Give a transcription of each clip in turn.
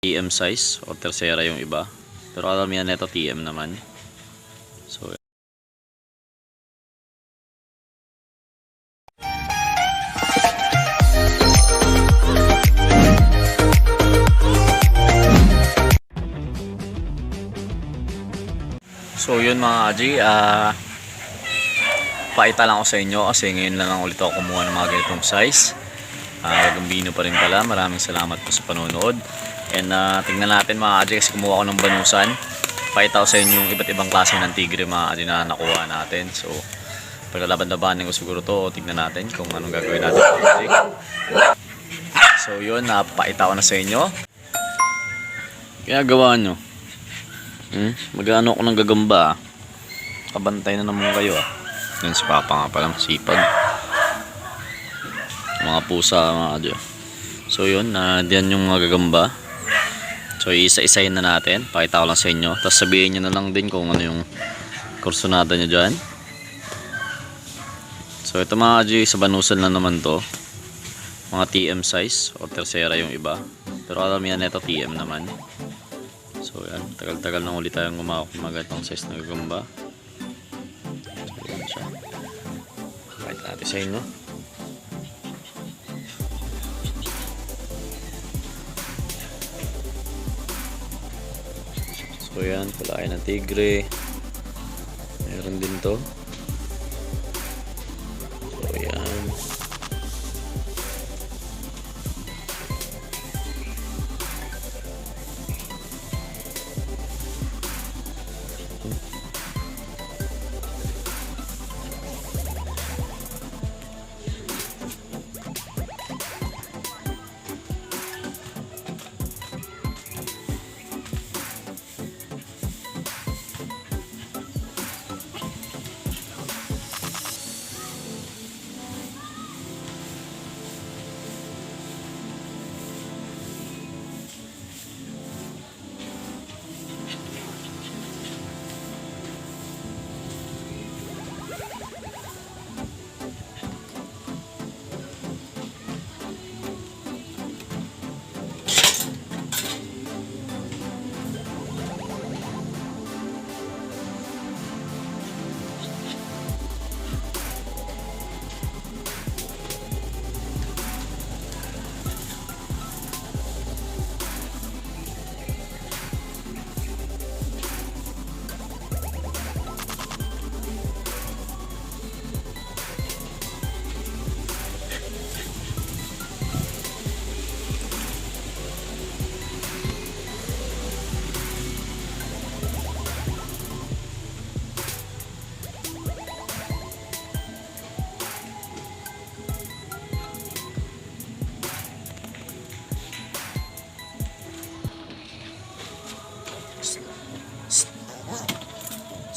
TM size o tercera yung iba. Pero alam yan ito TM naman. So yun mga Aji, paita lang ako sa inyo kasi ngayon lang ulit ako kumuha ng mga ganitong size. Bino pa rin pala. Maraming salamat po sa panonood. And tingnan natin mga Aji kasi kumuha ako ng banusan. Paita ko sa inyo yung iba't ibang klase ng tigre mga Aji na nakuha natin. So pagkalaban-labanin ko siguro to, tignan natin kung anong gagawin natin. So yun, paita ko na sa inyo. Ginagawa nyo mag-ano ako ng gagamba. Kabantay na naman kayo Yan si Papa nga palang sipag. Mga pusa mga Aji. So yun, diyan yung mga gagamba. So isa-isayin na natin. Pakita ko lang sa inyo. Tapos sabihin nyo na lang din kung ano yung kursunada nyo dyan. So ito mga Aji, sa banusan lang naman to. Mga TM size o tercera yung iba. Pero alam yan ito TM naman. So yan, tagal-tagal na ulit tayong gumawak ng mga ganitong size na gagamba. So yan siya. Pakita natin sa inyo. So yan, pulahan ng tigre. Meron din to. So yan.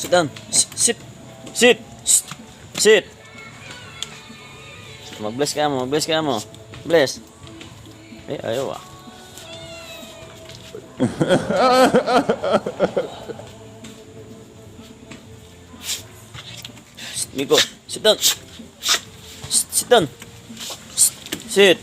Sit down. Sit. Sit. Sit. Mag-bless ka mo. Mag-bless ka mo. Bless. Ayaw Miko, sit down. Sit down. Sit.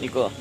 Niko.